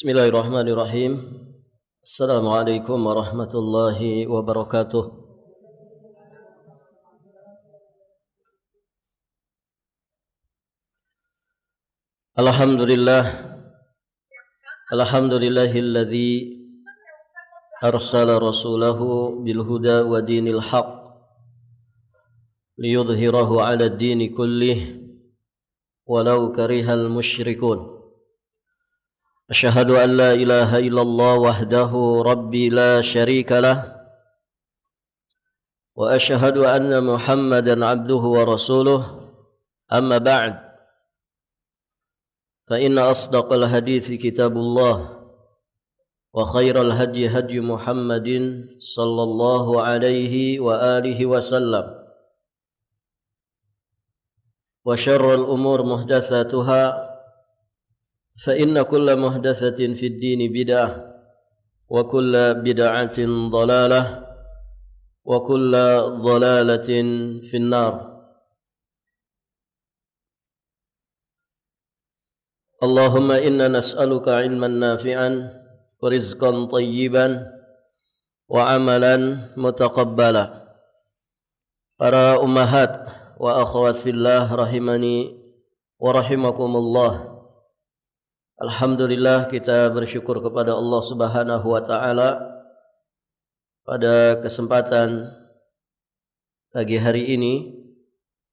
Bismillahirrahmanirrahim. Assalamualaikum warahmatullahi wabarakatuh. Alhamdulillahilladzi arsala rasulahu bil huda wa dinil haqq liyudhhirahu 'ala ad-dini kullih walau karihal musyrikun. Asyhadu an la ilaha illallah wahdahu rabbi la syarika lah wa asyhadu anna Muhammadan 'abduhu wa rasuluh. Amma ba'd. Fa inna asdaqal hadithi kitabullah wa khairal hadyi hadyu Muhammadin sallallahu alaihi wa alihi wasallam. Wa syarrul umur muhdatsatuha fa inna kulla muhdatsatin fid dini bid'ah wa kulla bid'atin dhalalah wa kulla dhalalatin fin nar. Allahumma inna nas'aluka 'ilman nafi'an wa rizqan thayyiban wa amalan mutaqabbala. Para ummahat wa akhwat fillah rahimani wa rahimakumullah. Alhamdulillah, kita bersyukur kepada Allah Subhanahu wa taala pada kesempatan pagi hari ini.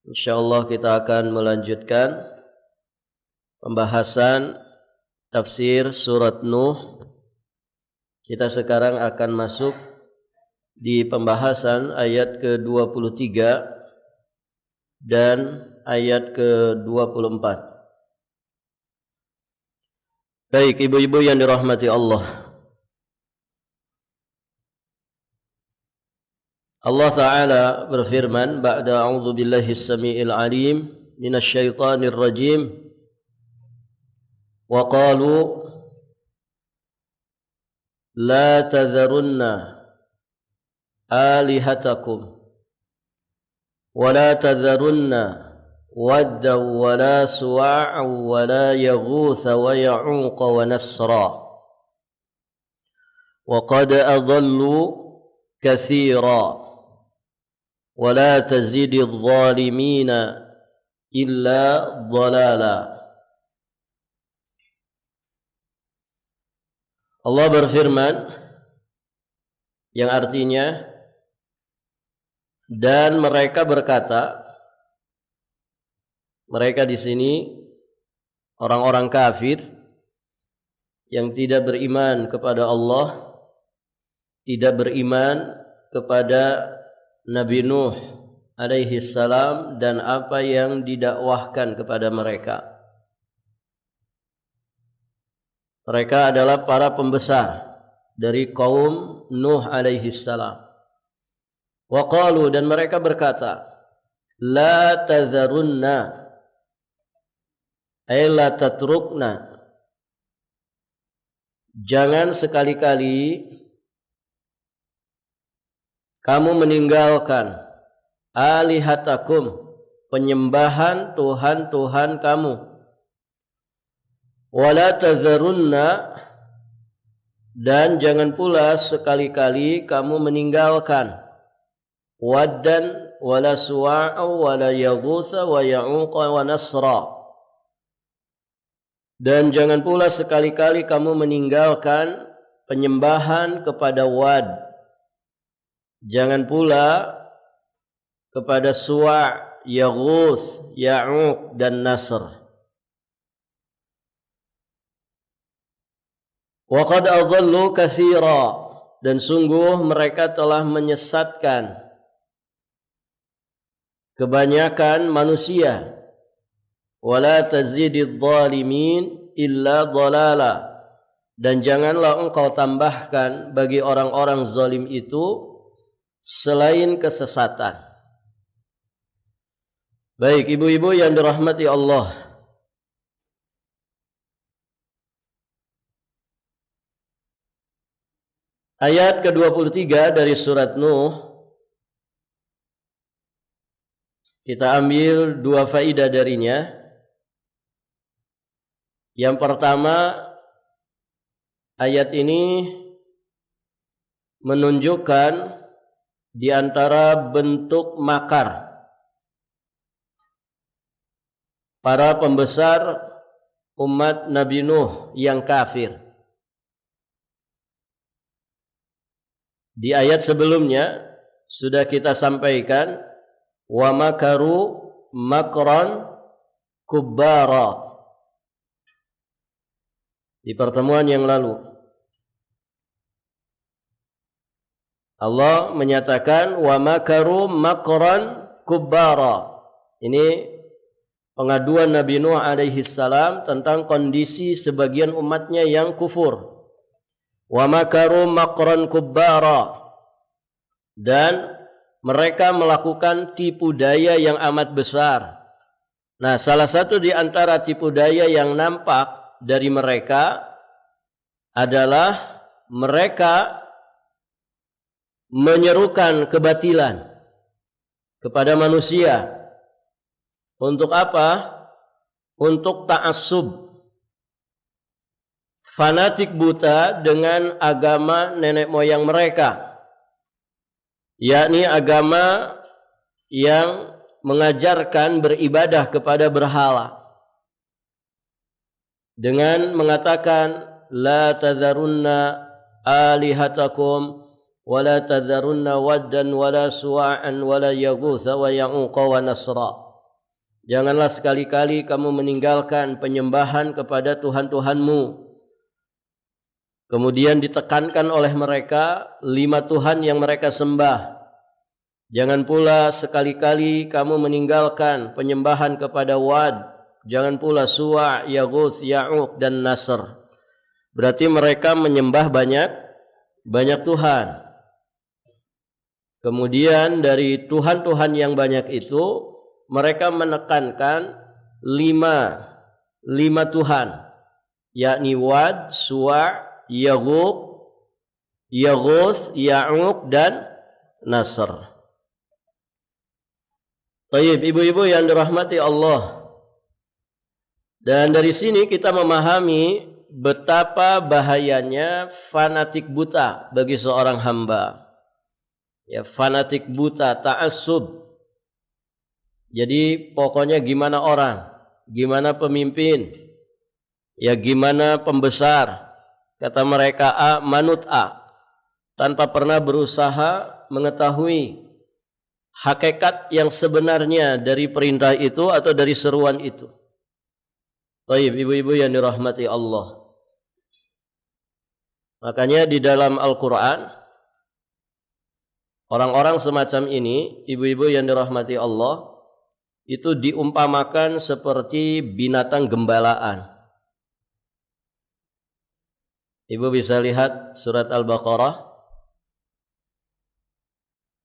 Insyaallah kita akan melanjutkan pembahasan tafsir surat Nuh. Kita sekarang akan masuk di pembahasan ayat ke-23 dan ayat ke-24. Baik, ibu-ibu yang dirahmati Allah. Allah Ta'ala berfirman, ba'da a'udzu billahi as-sami'il 'alim minasy syaithanir rajim. Wa qalu la tadharunna alihatakum wa la tadharunna wadda wa la suwa'a wa la yaghutha wa ya'uqa wa nasra wa qad adallu katsira wa la tazidi adh-dhalimina illa dhalala. Allah berfirman yang artinya, dan mereka berkata, mereka di sini orang-orang kafir yang tidak beriman kepada Allah, tidak beriman kepada Nabi Nuh alaihi salam dan apa yang didakwahkan kepada mereka. Mereka adalah para pembesar dari kaum Nuh alaihi salam. Wa qalu, dan mereka berkata, la tadharunna ay la tatrukna, jangan sekali-kali kamu meninggalkan alihatakum, penyembahan Tuhan-Tuhan kamu, wala tadharunna, dan jangan pula sekali-kali kamu meninggalkan waddan wala suwa'a wala yaghutha wa ya'uqa wa nasra, dan jangan pula sekali-kali kamu meninggalkan penyembahan kepada Wad, jangan pula kepada Suwa', Yaghuth, Ya'uq dan Nasr. Wa qad adallu katsira, dan sungguh mereka telah menyesatkan kebanyakan manusia. Wala tazididz zalimin illa dhalala, dan janganlah engkau tambahkan bagi orang-orang zalim itu selain kesesatan. Baik, ibu-ibu yang dirahmati Allah, ayat ke-23 dari surat Nuh, kita ambil dua faidah darinya. Yang pertama, ayat ini menunjukkan di antara bentuk makar para pembesar umat Nabi Nuh yang kafir. Di ayat sebelumnya sudah kita sampaikan wa makaru makran kubbara di pertemuan yang lalu. Allah menyatakan wa makaru makran kubbara. Ini pengaduan Nabi Nuh alaihi salam tentang kondisi sebagian umatnya yang kufur. Wa makaru makran kubbara, dan mereka melakukan tipu daya yang amat besar. Nah, salah satu di antara tipu daya yang nampak dari mereka adalah mereka menyerukan kebatilan kepada manusia. Untuk apa? Untuk ta'assub, fanatik buta dengan agama nenek moyang mereka, yakni agama yang mengajarkan beribadah kepada berhala, dengan mengatakan la tadharunna alihatakum wa la tadharunna waddan wa la suwa'an wa la yaghutha wa ya'uqa wa nasra. Janganlah sekali-kali kamu meninggalkan penyembahan kepada Tuhan-Tuhanmu. Kemudian ditekankan oleh mereka 5 Tuhan yang mereka sembah. Jangan pula sekali-kali kamu meninggalkan penyembahan kepada Wad. Jangan pula Suwa', Yaghuth, Ya'uq dan Nasr. Berarti mereka menyembah banyak Tuhan. Kemudian dari Tuhan-Tuhan yang banyak itu mereka menekankan 5 Tuhan, yakni Wad, Suwa', Yaghuth, Ya'uq dan Nasr. Tayyib, ibu-ibu yang dirahmati Allah. Dan dari sini kita memahami betapa bahayanya fanatik buta bagi seorang hamba. Ya, fanatik buta, ta'assub. Jadi pokoknya gimana orang, gimana pemimpin, ya gimana pembesar, kata mereka A, manut A, tanpa pernah berusaha mengetahui hakikat yang sebenarnya dari perintah itu atau dari seruan itu. Baik, ibu-ibu yang dirahmati Allah. Makanya di dalam Al-Quran, orang-orang semacam ini, ibu-ibu yang dirahmati Allah, itu diumpamakan seperti binatang gembalaan. Ibu bisa lihat surat Al-Baqarah.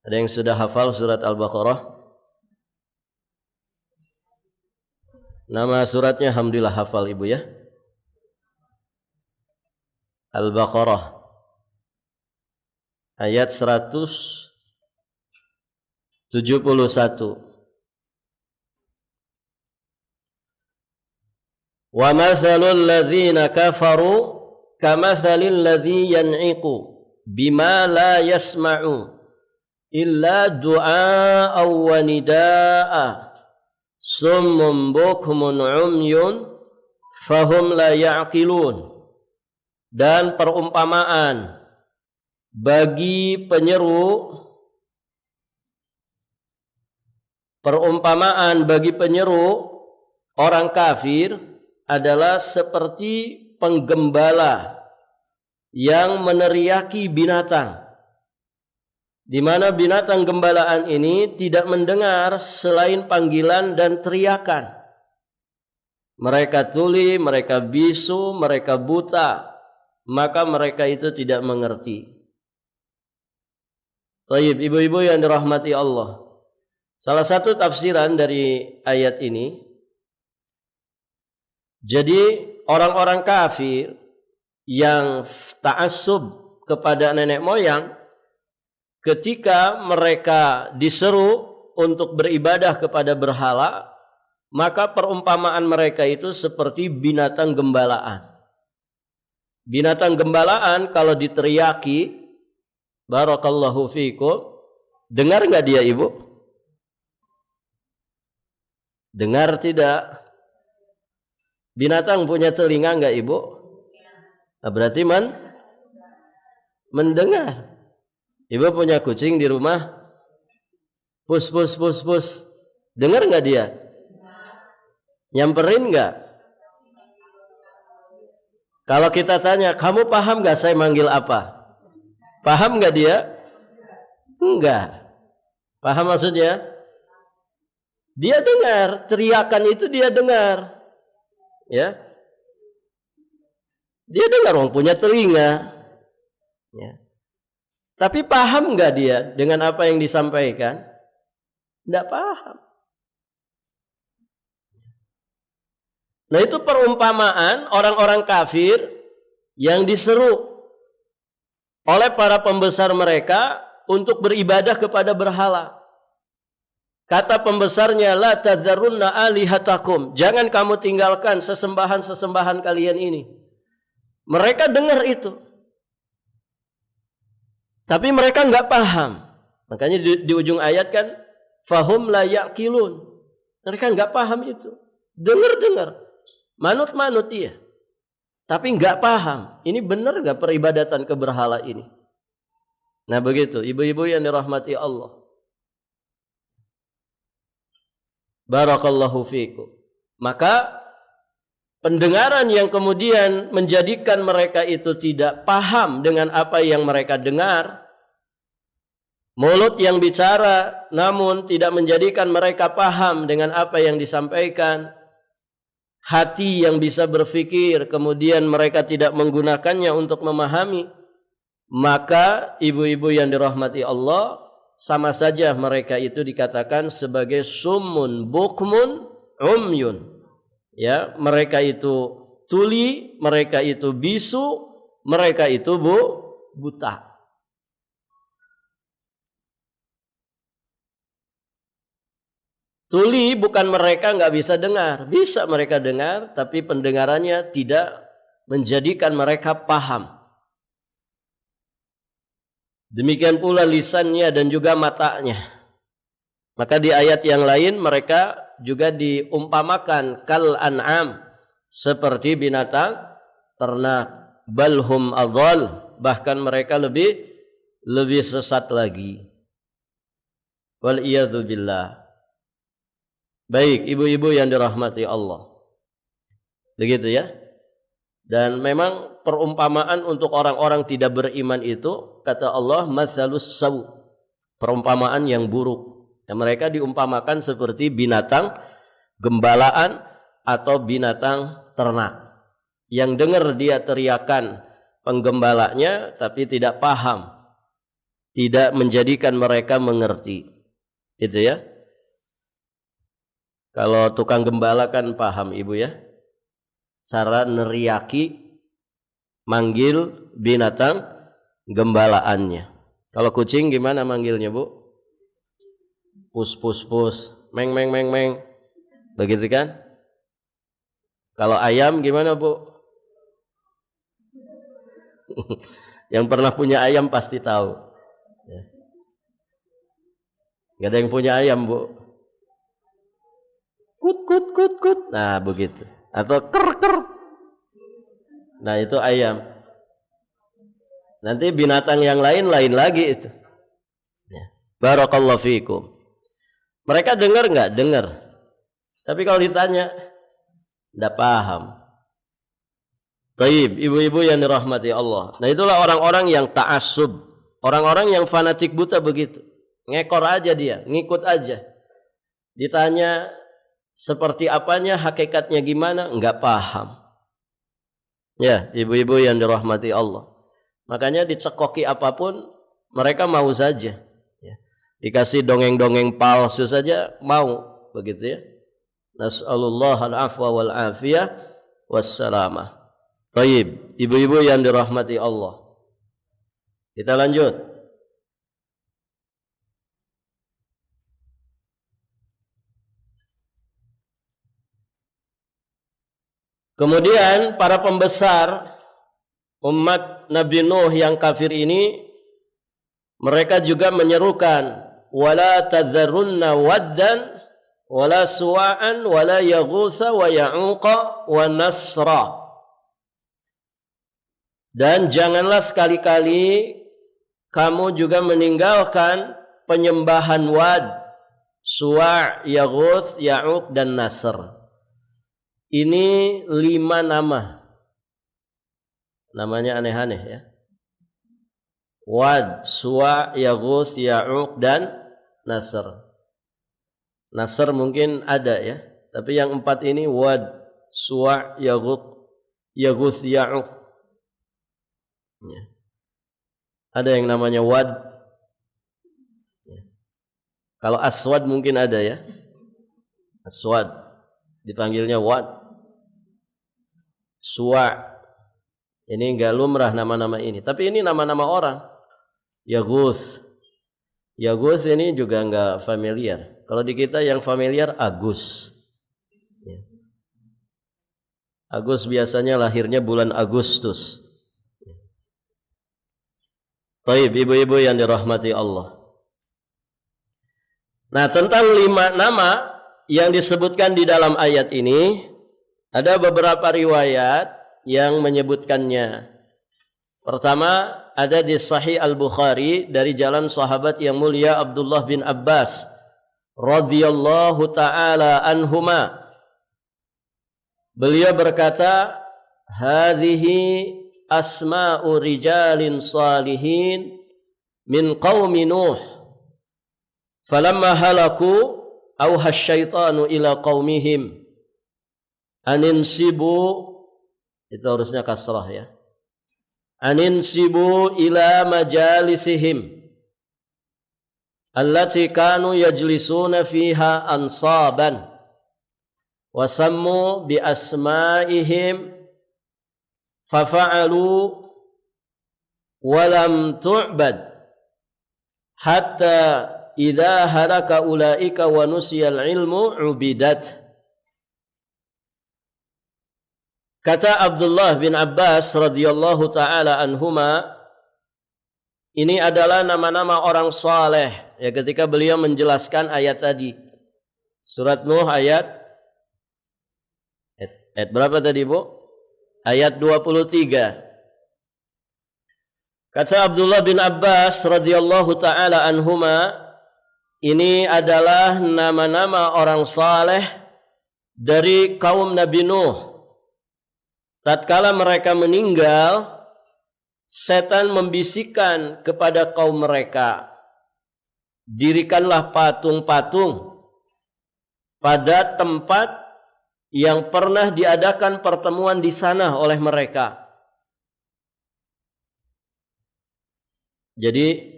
Ada yang sudah hafal surat Al-Baqarah? Nama suratnya alhamdulillah hafal ibu ya. Al-Baqarah ayat 171. Wa mathalul ladzina kafaru kamathalil ladzi yan'iqu bima la yasma'u illa du'a'a wa nidaa'a summun bukmun umyun fahum la ya'qilun. Dan perumpamaan bagi penyeru orang kafir adalah seperti penggembala yang meneriaki binatang, di mana binatang gembalaan ini tidak mendengar selain panggilan dan teriakan. Mereka tuli, mereka bisu, mereka buta, maka mereka itu tidak mengerti. Tayyib, ibu-ibu yang dirahmati Allah. Salah satu tafsiran dari ayat ini, jadi orang-orang kafir yang ta'assub kepada nenek moyang, ketika mereka diseru untuk beribadah kepada berhala, maka perumpamaan mereka itu seperti binatang gembalaan. Binatang gembalaan kalau diteriaki, barakallahu fikum, dengar nggak dia ibu? Dengar tidak? Binatang punya telinga nggak ibu? Nah, berarti mendengar. Ibu punya kucing di rumah, pus pus pus pus, dengar nggak dia? Nyamperin nggak? Kalau kita tanya, kamu paham nggak saya manggil apa? Paham nggak dia? Enggak. Paham maksudnya? Dia dengar, teriakan itu dia dengar. Ya. Dia dengar, orang punya telinga. Ya. Tapi paham nggak dia dengan apa yang disampaikan? Tidak paham. Nah, itu perumpamaan orang-orang kafir yang diseru oleh para pembesar mereka untuk beribadah kepada berhala. Kata pembesarnya, la tadzarunna alihatakum, jangan kamu tinggalkan sesembahan-sesembahan kalian ini. Mereka dengar itu, tapi mereka nggak paham. Makanya di ujung ayat kan, fahum la yaqilun. Mereka nggak paham itu. Dengar, manut iya, tapi nggak paham. Ini benar nggak peribadatan ke berhala ini? Nah begitu, ibu-ibu yang dirahmati Allah. Barakallahu fikum. Maka pendengaran yang kemudian menjadikan mereka itu tidak paham dengan apa yang mereka dengar, mulut yang bicara namun tidak menjadikan mereka paham dengan apa yang disampaikan, hati yang bisa berpikir kemudian mereka tidak menggunakannya untuk memahami, maka ibu-ibu yang dirahmati Allah, sama saja mereka itu dikatakan sebagai summun bukmun umyun. Ya, mereka itu tuli, mereka itu bisu, mereka itu buta. Tuli bukan mereka nggak bisa dengar, bisa mereka dengar, tapi pendengarannya tidak menjadikan mereka paham. Demikian pula lisannya dan juga matanya. Maka di ayat yang lain mereka juga diumpamakan kal an'am, seperti binatang ternak, balhum adhal, bahkan mereka lebih sesat lagi. Wal iyadzu billah. Baik, ibu-ibu yang dirahmati Allah. Begitu ya. Dan memang perumpamaan untuk orang-orang tidak beriman itu, kata Allah, matsalus saw, perumpamaan yang buruk. Dan mereka diumpamakan seperti binatang gembalaan atau binatang ternak. Yang dengar dia teriakan penggembalanya tapi tidak paham. Tidak menjadikan mereka mengerti. Itu ya. Kalau tukang gembala kan paham ibu ya. Cara neriaki manggil binatang gembalaannya. Kalau kucing gimana manggilnya bu? Pus pus pus, meng meng meng meng, begitu kan? Kalau ayam gimana bu? Yang pernah punya ayam pasti tahu. Gak ada yang punya ayam bu? Kut kut kut kut, nah begitu. Atau ker ker. Nah itu ayam. Nanti binatang yang lain lagi itu. Barakallahu fiikum. Mereka dengar nggak? Dengar. Tapi kalau ditanya, tidak paham. Taib, ibu-ibu yang dirahmati Allah. Nah itulah orang-orang yang ta'assub, orang-orang yang fanatik buta begitu. Ngekor aja dia, ngikut aja. Ditanya seperti apanya, hakikatnya gimana, nggak paham. Ya, ibu-ibu yang dirahmati Allah. Makanya dicekoki apapun, mereka mau saja. Ya. Dikasih dongeng-dongeng palsu saja mau, begitu ya. Nas'alullah al-afwa wal-afiyah wassalamah. Taib, ibu-ibu yang dirahmati Allah. Kita lanjut. Kemudian para pembesar umat Nabi Nuh yang kafir ini, mereka juga menyerukan, wala tadharunna waddan wala suwa'an wala yaghutsa wa ya'uqa wa nasra. Dan janganlah sekali-kali kamu juga meninggalkan penyembahan Wad, Suwa', Yaghuts, Ya'uq dan Nasr. Ini 5 nama. Namanya aneh-aneh ya. Wad, Suwa', Yaghuts, Ya'uq dan Nasr. Nasr mungkin ada ya, tapi yang 4 ini Wad, Suwa', Yaghuts, Ya'uq. Ya. Ada yang namanya Wad. Ya. Kalau Aswad mungkin ada ya. Aswad dipanggilnya Wad. Suwa'. Ini enggak lumrah nama-nama ini, tapi ini nama-nama orang. Yaghuts. Yaghuts ini juga enggak familiar. Kalau di kita yang familiar Agus. Ya. Agus biasanya lahirnya bulan Agustus. Baik, ibu-ibu yang dirahmati Allah. Nah, tentang 5 nama yang disebutkan di dalam ayat ini, ada beberapa riwayat yang menyebutkannya. Pertama, ada di Sahih Al-Bukhari dari jalan sahabat yang mulia Abdullah bin Abbas radhiyallahu taala anhuma. Beliau berkata, "Hadhihi asma'u rijalin salihin min qaumi Nuh. Falamma halaku auha syaitanu ila qaumihim aninsibu," itu harusnya kasrah ya, aninsibu ila majalisihim allati kanu yajlisuna fiha ansaban wa sammu bi asma'ihim fafa'alu wa lam tu'bad hatta idza halaka ulaika wa nusiyal ilmu ubidat. Kata Abdullah bin Abbas radhiyallahu taala anhuma, ini adalah nama-nama orang saleh ya ketika beliau menjelaskan ayat tadi. Surat Nuh ayat berapa tadi, Bu? Ayat 23. Kata Abdullah bin Abbas radhiyallahu taala anhuma, ini adalah nama-nama orang saleh dari kaum Nabi Nuh. Tatkala mereka meninggal, setan membisikkan kepada kaum mereka, dirikanlah patung-patung pada tempat yang pernah diadakan pertemuan di sana oleh mereka. Jadi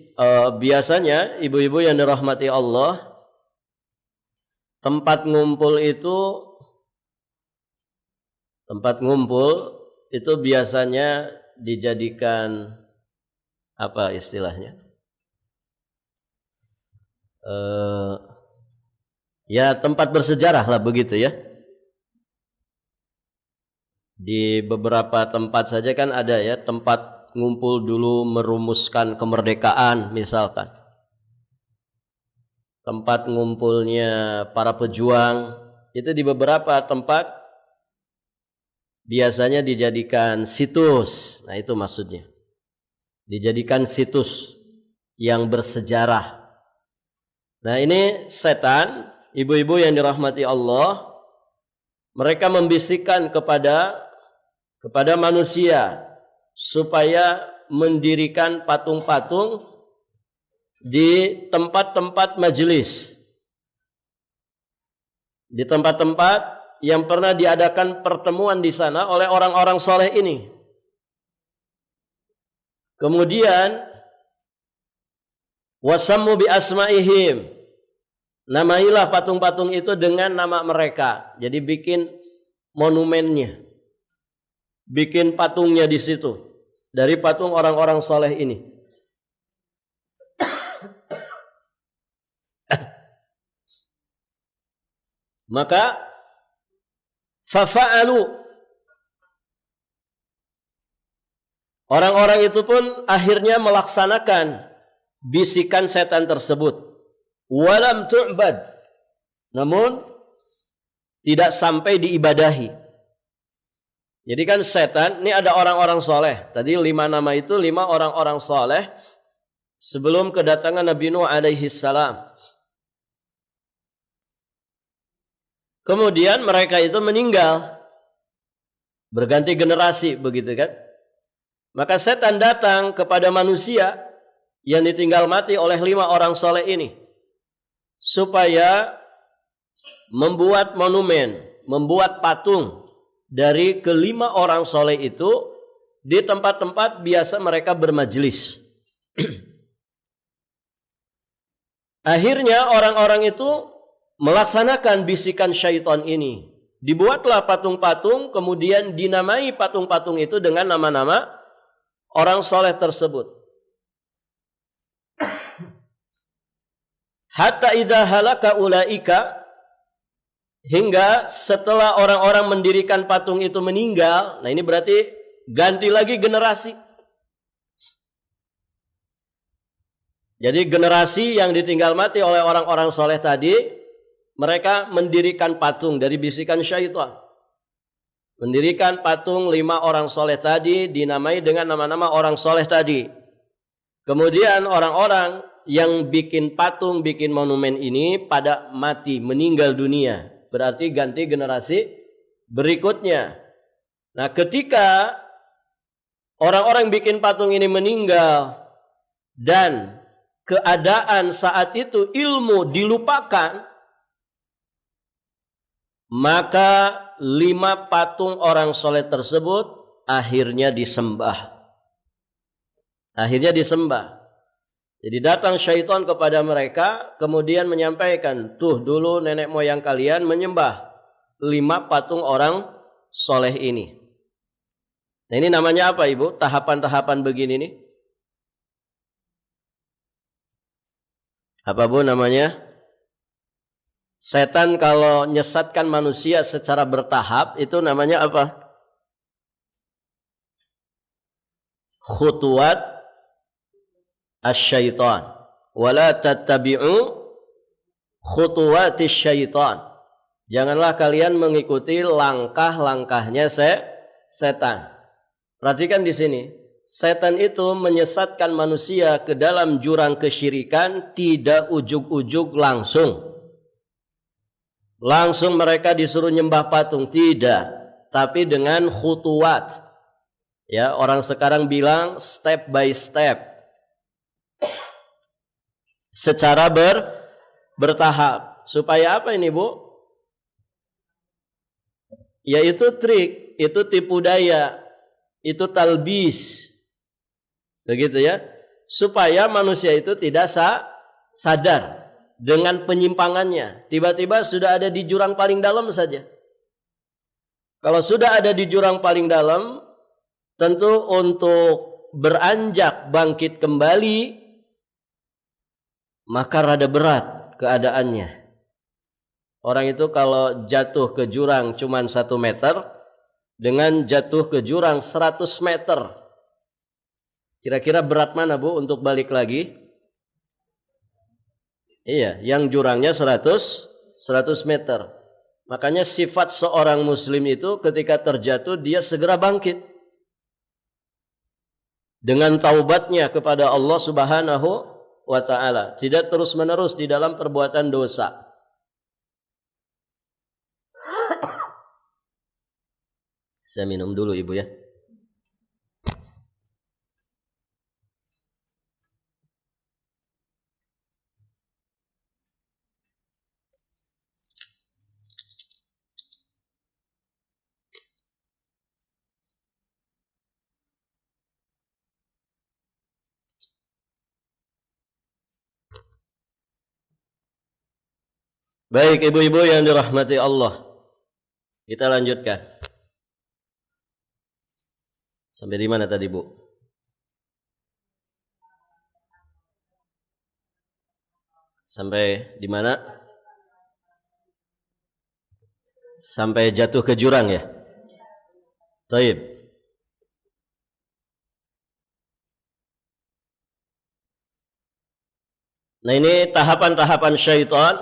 biasanya ibu-ibu yang dirahmati Allah, tempat ngumpul itu biasanya dijadikan apa istilahnya? Ya tempat bersejarah lah begitu ya. Di beberapa tempat saja kan ada ya tempat ngumpul dulu merumuskan kemerdekaan misalkan. Tempat ngumpulnya para pejuang itu di beberapa tempat biasanya dijadikan situs. Nah itu maksudnya. Dijadikan situs yang bersejarah. Nah ini setan, ibu-ibu yang dirahmati Allah, mereka membisikkan kepada manusia supaya mendirikan patung-patung di tempat-tempat majelis. Di tempat-tempat yang pernah diadakan pertemuan di sana oleh orang-orang soleh ini. Kemudian wasammu bi asma'ihim, namailah patung-patung itu dengan nama mereka. Jadi bikin monumennya, bikin patungnya di situ dari patung orang-orang soleh ini. Maka fafa'alu, Orang-orang itu pun akhirnya melaksanakan bisikan setan tersebut. Walam tu'bad, namun tidak sampai diibadahi. Jadi kan setan, ini ada orang-orang soleh. Tadi 5 nama itu 5 orang-orang soleh sebelum kedatangan Nabi Nuh alaihi salam. Kemudian mereka itu meninggal, berganti generasi, begitu kan? Maka setan datang kepada manusia yang ditinggal mati oleh 5 orang soleh ini, supaya membuat monumen, membuat patung dari kelima orang soleh itu di tempat-tempat biasa mereka bermajelis. Akhirnya orang-orang itu melaksanakan bisikan syaitan ini. Dibuatlah patung-patung, kemudian dinamai patung-patung itu dengan nama-nama orang soleh tersebut. Hatta idza halaka ulaika, hingga setelah orang-orang mendirikan patung itu meninggal. Nah, ini berarti ganti lagi generasi. Jadi generasi yang ditinggal mati oleh orang-orang soleh tadi, mereka mendirikan patung dari bisikan syaitan. Mendirikan patung 5 orang soleh tadi, dinamai dengan nama-nama orang soleh tadi. Kemudian orang-orang yang bikin patung, bikin monumen ini pada mati, meninggal dunia. Berarti ganti generasi berikutnya. Nah, ketika orang-orang bikin patung ini meninggal dan keadaan saat itu ilmu dilupakan, maka 5 patung orang soleh tersebut akhirnya disembah. Akhirnya disembah. Jadi datang syaitan kepada mereka, kemudian menyampaikan, tuh dulu nenek moyang kalian menyembah 5 patung orang soleh ini. Nah, ini namanya apa, Ibu? Tahapan-tahapan begini nih. Apa, Bu, namanya? Setan kalau nyesatkan manusia secara bertahap, itu namanya apa? Khutuwat asy-syaitan. Wala tattabi'u khutuwatis syaitan. Janganlah kalian mengikuti langkah-langkahnya setan. Perhatikan di sini. Setan itu menyesatkan manusia ke dalam jurang kesyirikan tidak ujug-ujug langsung. Langsung mereka disuruh nyembah patung, tidak, tapi dengan khutuwat. Ya, orang sekarang bilang step by step. Secara bertahap. Supaya apa ini, Bu? Yaitu trik, itu tipu daya, itu talbis. Begitu ya. Supaya manusia itu tidak sadar dengan penyimpangannya. Tiba-tiba sudah ada di jurang paling dalam saja. Kalau sudah ada di jurang paling dalam, tentu untuk beranjak bangkit kembali, maka rada berat keadaannya. Orang itu kalau jatuh ke jurang cuma 1 meter, dengan jatuh ke jurang 100 meter, kira-kira berat mana, Bu, untuk balik lagi? Iya, yang jurangnya 100 meter. Makanya sifat seorang muslim itu ketika terjatuh dia segera bangkit. Dengan taubatnya kepada Allah Subhanahu wa taala, tidak terus-menerus di dalam perbuatan dosa. Saya minum dulu, Ibu, ya. Baik, ibu-ibu yang dirahmati Allah, kita lanjutkan. Sampai di mana tadi, Bu? Sampai di mana? Sampai jatuh ke jurang, ya? Taib. Nah, ini tahapan-tahapan syaitan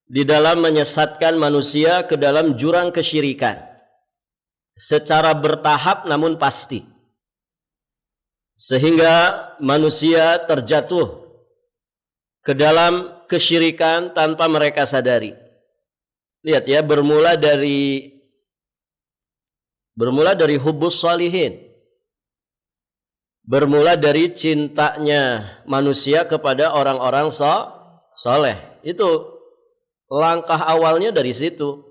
di dalam menyesatkan manusia ke dalam jurang kesyirikan. Secara bertahap namun pasti. Sehingga manusia terjatuh ke dalam kesyirikan tanpa mereka sadari. Lihat ya, bermula dari hubbus shalihin. Bermula dari cintanya manusia kepada orang-orang soleh. Itu langkah awalnya dari situ.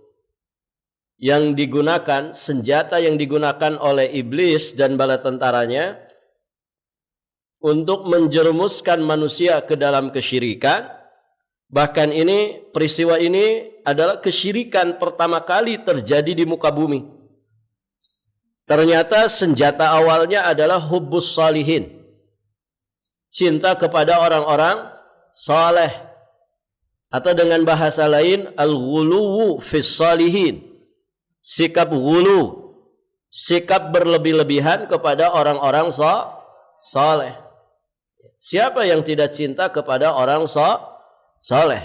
Yang digunakan, senjata yang digunakan oleh iblis dan bala tentaranya untuk menjerumuskan manusia ke dalam kesyirikan. Bahkan ini, peristiwa ini adalah kesyirikan pertama kali terjadi di muka bumi. Ternyata senjata awalnya adalah hubbus shalihin. Cinta kepada orang-orang saleh. Atau dengan bahasa lain, al-ghuluwu fis shalihin. Sikap ghulu, sikap berlebih-lebihan kepada orang-orang saleh. Siapa yang tidak cinta kepada orang saleh?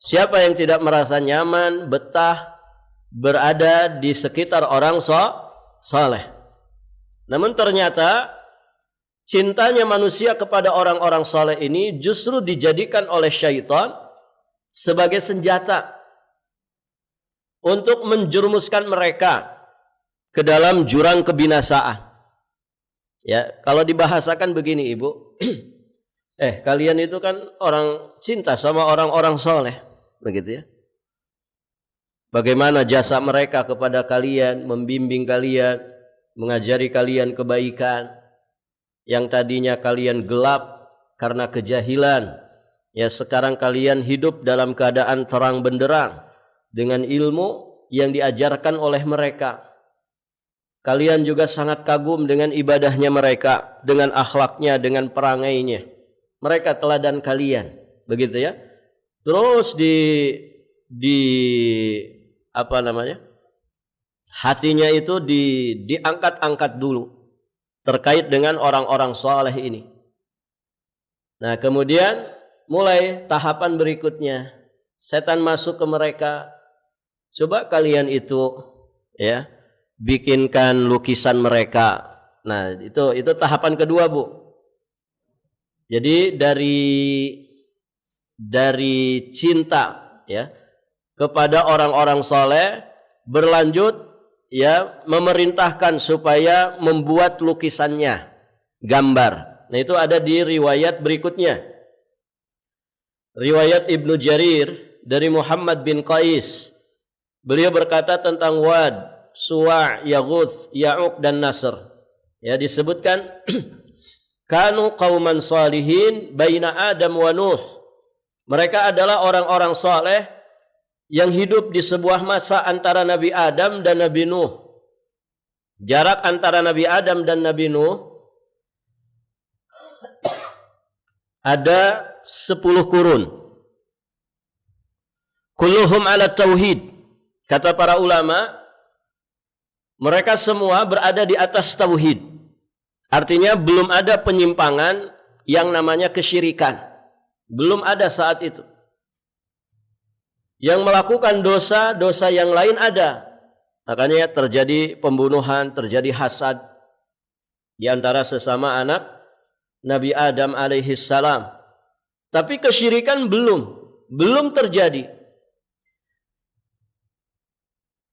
Siapa yang tidak merasa nyaman, betah berada di sekitar orang saleh? Namun ternyata cintanya manusia kepada orang-orang saleh ini justru dijadikan oleh syaitan sebagai senjata untuk menjerumuskan mereka ke dalam jurang kebinasaan. Ya, kalau dibahasakan begini, Ibu. Kalian itu kan orang cinta sama orang-orang soleh, begitu ya. Bagaimana jasa mereka kepada kalian, membimbing kalian, mengajari kalian kebaikan yang tadinya kalian gelap karena kejahilan. Ya, sekarang kalian hidup dalam keadaan terang benderang dengan ilmu yang diajarkan oleh mereka. Kalian juga sangat kagum dengan ibadahnya mereka, dengan akhlaknya, dengan perangainya. Mereka teladan kalian, begitu ya. Terus hatinya itu diangkat-angkat dulu terkait dengan orang-orang saleh ini. Nah, kemudian mulai tahapan berikutnya, setan masuk ke mereka. Coba kalian itu ya, bikinkan lukisan mereka. Nah, itu tahapan kedua, Bu. Jadi dari cinta ya kepada orang-orang saleh berlanjut ya memerintahkan supaya membuat lukisannya, gambar. Nah, itu ada di riwayat berikutnya. Riwayat Ibnu Jarir dari Muhammad bin Qais. Beliau berkata tentang Wad, Suwa', Yaghuth, Ya'uq dan Nasr. Ya, disebutkan kanu qauman salihin baina Adam wa Nuh. Mereka adalah orang-orang saleh yang hidup di sebuah masa antara Nabi Adam dan Nabi Nuh. Jarak antara Nabi Adam dan Nabi Nuh ada 10 kurun. Kulluhum ala tauhid. Kata para ulama, mereka semua berada di atas tauhid. Artinya belum ada penyimpangan yang namanya kesyirikan. Belum ada saat itu. Yang melakukan dosa-dosa yang lain ada. Makanya terjadi pembunuhan, terjadi hasad di antara sesama anak Nabi Adam alaihi salam. Tapi kesyirikan belum terjadi.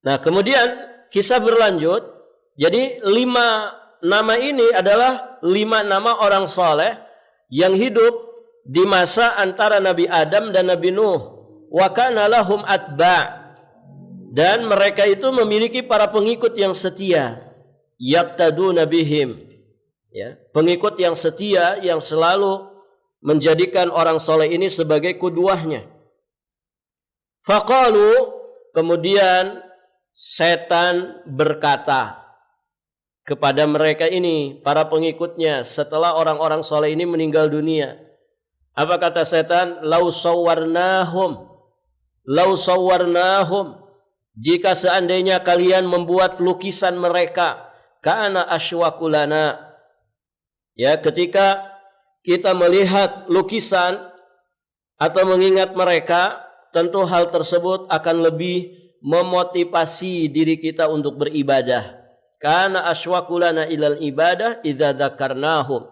Nah, kemudian kisah berlanjut. Jadi 5 nama ini adalah 5 nama orang saleh yang hidup di masa antara Nabi Adam dan Nabi Nuh. Wa kana lahum atba'. Dan mereka itu memiliki para pengikut yang setia. Yaqtaduna bihim. Ya, pengikut yang setia yang selalu menjadikan orang saleh ini sebagai qudwahnya. Faqalu, kemudian setan berkata kepada mereka ini, para pengikutnya setelah orang-orang soleh ini meninggal dunia. Apa kata setan? Lau sawwarnahum, jika seandainya kalian membuat lukisan mereka, kana asywakulana. Ya, ketika kita melihat lukisan atau mengingat mereka, tentu hal tersebut akan lebih memotivasi diri kita untuk beribadah. Kana aswakulana ilal ibadah idza dzakarnahum.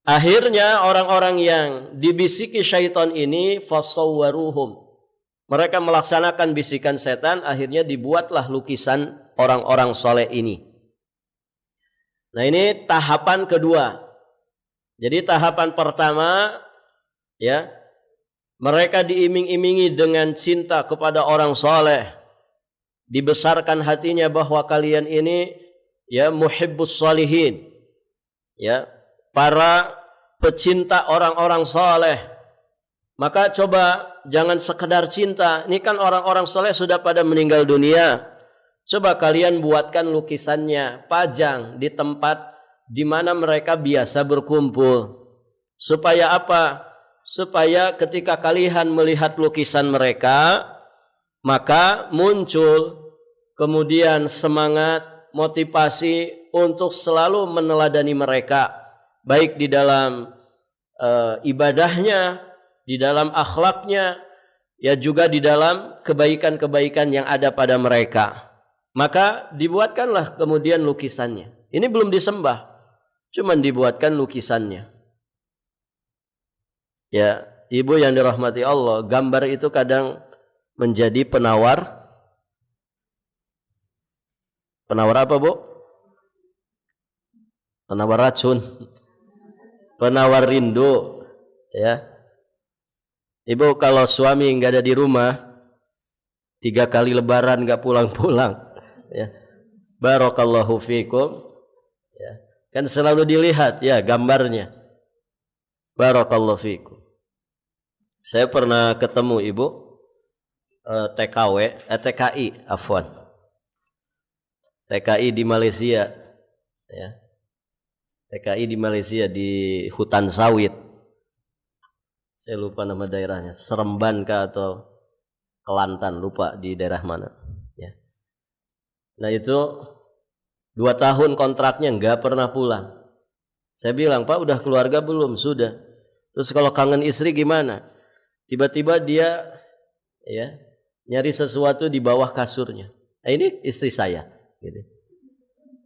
Akhirnya orang-orang yang dibisiki syaitan ini fasawwaruhum. Mereka melaksanakan bisikan setan, akhirnya dibuatlah lukisan orang-orang soleh ini. Nah, ini tahapan kedua. Jadi tahapan pertama, ya, mereka diiming-imingi dengan cinta kepada orang soleh. Dibesarkan hatinya bahwa kalian ini, ya, muhibbus sholihin, ya, para pecinta orang-orang soleh. Maka coba jangan sekedar cinta. Ini kan orang-orang soleh sudah pada meninggal dunia. Coba kalian buatkan lukisannya, pajang di tempat di mana mereka biasa berkumpul. Supaya apa? Supaya ketika kalian melihat lukisan mereka, maka muncul kemudian semangat, motivasi untuk selalu meneladani mereka. Baik di dalam ibadahnya, di dalam akhlaknya, ya juga di dalam kebaikan-kebaikan yang ada pada mereka. Maka dibuatkanlah kemudian lukisannya. Ini belum disembah, cuman dibuatkan lukisannya. Ya, ibu yang dirahmati Allah, gambar itu kadang menjadi penawar. Penawar apa, Bu? Penawar racun. Penawar rindu, ya. Ibu kalau suami nggak ada di rumah, 3 kali lebaran nggak pulang-pulang, ya. Barakallahu fikum, ya. Kan selalu dilihat, ya, gambarnya. Barakallahu fikum. Saya pernah ketemu ibu TKI, afwan. TKI di Malaysia, ya. TKI di Malaysia di hutan sawit. Saya lupa nama daerahnya, Seremban kah atau Kelantan, lupa di daerah mana, ya. Nah itu 2 tahun kontraknya nggak pernah pulang. Saya bilang, Pak udah keluarga belum? Sudah. Terus kalau kangen istri gimana? Tiba-tiba dia, ya, nyari sesuatu di bawah kasurnya. Nah, ini istri saya, gitu.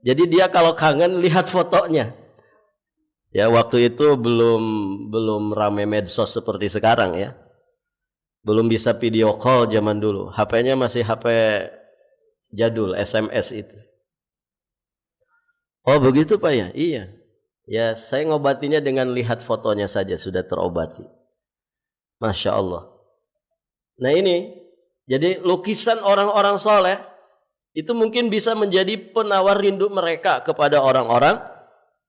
Jadi dia kalau kangen lihat fotonya. Ya waktu itu belum rame medsos seperti sekarang, ya. Belum bisa video call zaman dulu. HP-nya masih HP jadul, SMS itu. Oh begitu Pak ya? Iya. Ya saya ngobatinya dengan lihat fotonya saja sudah terobati. Masya Allah. Nah ini, jadi lukisan orang-orang soleh itu mungkin bisa menjadi penawar rindu mereka kepada orang-orang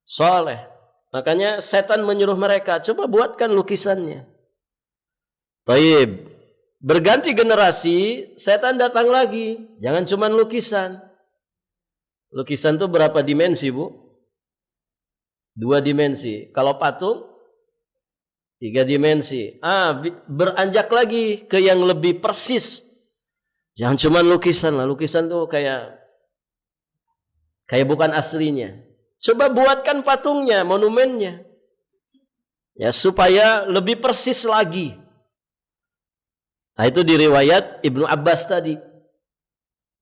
soleh. Makanya setan menyuruh mereka, coba buatkan lukisannya. Baik, berganti generasi, setan datang lagi. Jangan cuma lukisan. Lukisan itu berapa dimensi, Bu? 2 dimensi. Kalau patung, 3 dimensi. Beranjak lagi ke yang lebih persis. Jangan cuma lukisan lah. Lukisan itu kayak bukan aslinya. Coba buatkan patungnya, monumennya. Ya, supaya lebih persis lagi. Nah, itu di riwayat Ibnu Abbas tadi.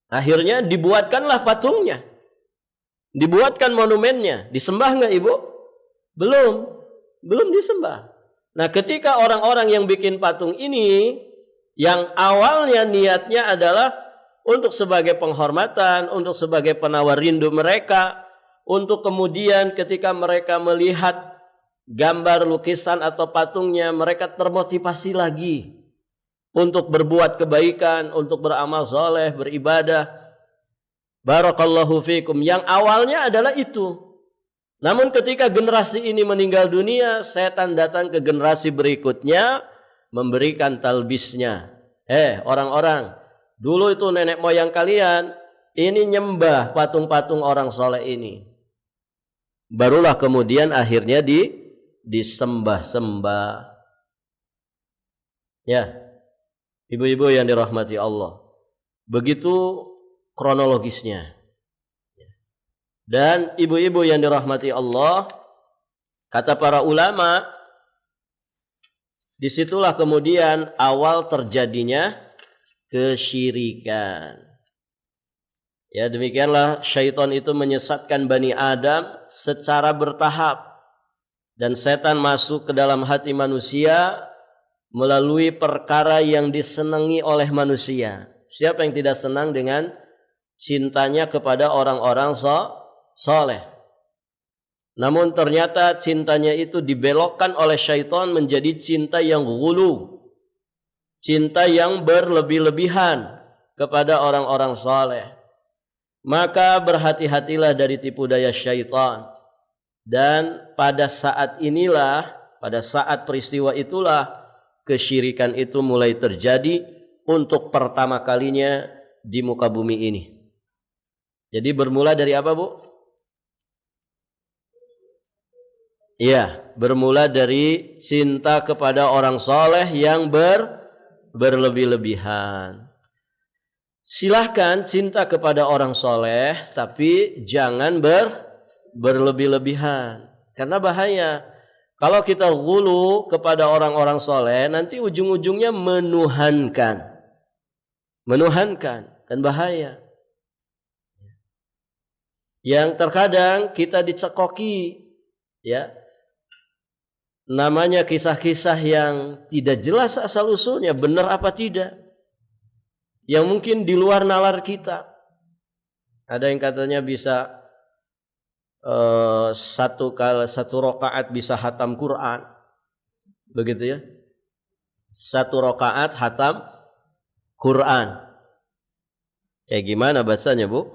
Akhirnya dibuatkanlah patungnya. Dibuatkan monumennya. Disembah enggak, Ibu? Belum disembah. Nah, ketika orang-orang yang bikin patung ini, yang awalnya niatnya adalah untuk sebagai penghormatan, untuk sebagai penawar rindu mereka, untuk kemudian ketika mereka melihat gambar, lukisan atau patungnya, mereka termotivasi lagi untuk berbuat kebaikan, untuk beramal soleh, beribadah. Barakallahu fikum. Yang awalnya adalah itu. Namun ketika generasi ini meninggal dunia, setan datang ke generasi berikutnya memberikan talbisnya. Orang-orang, dulu itu nenek moyang kalian ini nyembah patung-patung orang soleh ini. Barulah kemudian akhirnya disembah-sembah. Ya, ibu-ibu yang dirahmati Allah. Begitu kronologisnya. Dan ibu-ibu yang dirahmati Allah, kata para ulama, Disitulah kemudian awal terjadinya kesyirikan. Ya, demikianlah syaitan itu menyesatkan Bani Adam secara bertahap. Dan setan masuk ke dalam hati manusia melalui perkara yang disenangi oleh manusia. Siapa yang tidak senang dengan cintanya kepada orang-orang soleh? Namun ternyata cintanya itu dibelokkan oleh syaitan menjadi cinta yang ghulu, cinta yang berlebih-lebihan kepada orang-orang soleh. Maka berhati-hatilah dari tipu daya syaitan. Dan pada saat inilah, pada saat peristiwa itulah kesyirikan itu mulai terjadi untuk pertama kalinya di muka bumi ini. Jadi bermula dari apa, Bu? Iya, bermula dari cinta kepada orang soleh yang berlebih-lebihan. Silahkan cinta kepada orang soleh, tapi jangan berlebih-lebihan. Karena bahaya. Kalau kita ghulu kepada orang-orang soleh, nanti ujung-ujungnya menuhankan. Menuhankan, dan bahaya. Yang terkadang kita dicekoki, ya, namanya kisah-kisah yang tidak jelas asal-usulnya, benar apa tidak. Yang mungkin di luar nalar kita. Ada yang katanya bisa satu rakaat bisa hatam Quran, begitu ya. Satu rakaat hatam Quran. Kayak gimana bahasanya, Bu?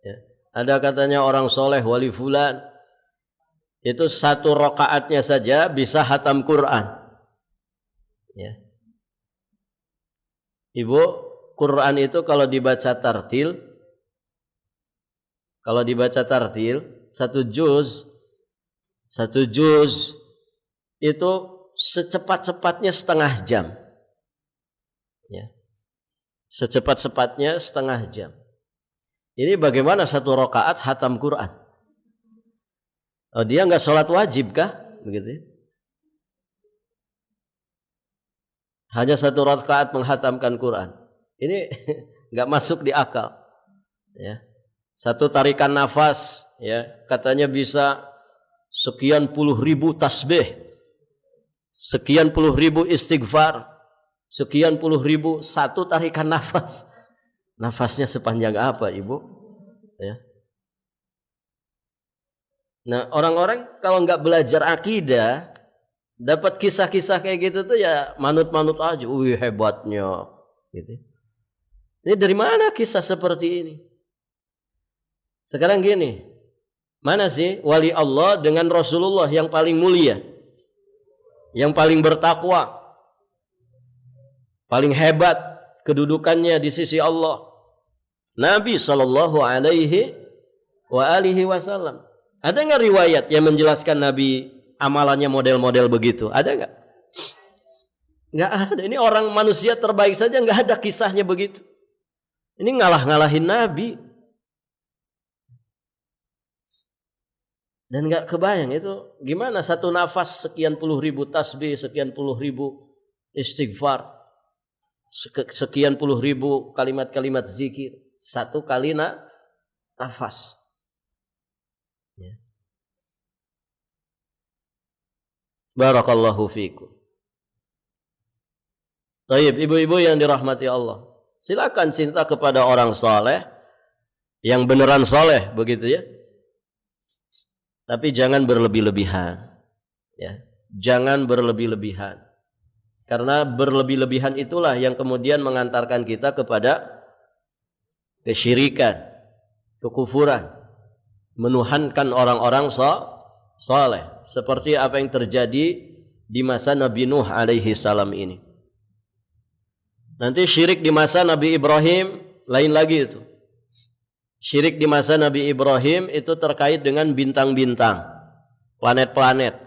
Ya. Ada katanya orang soleh wali fulan itu satu rakaatnya saja bisa hatam Quran. Ya. Ibu, Quran itu kalau dibaca tartil, satu juz itu secepat-cepatnya setengah jam. Ya. Secepat-cepatnya setengah jam. Ini bagaimana satu rakaat hatam Quran? Oh, dia nggak sholat wajib kah? Begitu ya? Hanya satu rakaat menghatamkan Quran. Ini nggak masuk di akal. Ya. Satu tarikan nafas, ya, katanya bisa sekian puluh ribu tasbih, sekian puluh ribu istighfar, sekian puluh ribu satu tarikan nafas. Nafasnya sepanjang apa, Ibu? Ya. Nah, orang-orang kalau nggak belajar akidah, dapat kisah-kisah kayak gitu tuh ya manut-manut aja. Wih, hebatnya. Gitu. Ini dari mana kisah seperti ini? Sekarang gini, mana sih wali Allah dengan Rasulullah yang paling mulia, yang paling bertakwa, paling hebat kedudukannya di sisi Allah? Nabi Shallallahu Alaihi Wasallam. Ada nggak riwayat yang menjelaskan Nabi amalannya model-model begitu? Ada nggak? Nggak ada. Ini orang manusia terbaik saja nggak ada kisahnya begitu. Ini ngalah-ngalahin Nabi. Dan nggak kebayang itu gimana satu nafas sekian puluh ribu tasbih, sekian puluh ribu istighfar, sekian puluh ribu kalimat-kalimat zikir, satu kali nafas. Ya. Barakallahu fiikum. Baik, ibu-ibu yang dirahmati Allah, silakan cinta kepada orang soleh, yang beneran soleh, begitu ya. Tapi jangan berlebih-lebihan, ya. Jangan berlebih-lebihan, karena berlebih-lebihan itulah yang kemudian mengantarkan kita kepada kesyirikan, kekufuran, menuhankan orang-orang soleh, seperti apa yang terjadi di masa Nabi Nuh alaihi salam ini. Nanti syirik di masa Nabi Ibrahim lain lagi itu. Syirik di masa Nabi Ibrahim itu terkait dengan bintang-bintang, planet-planet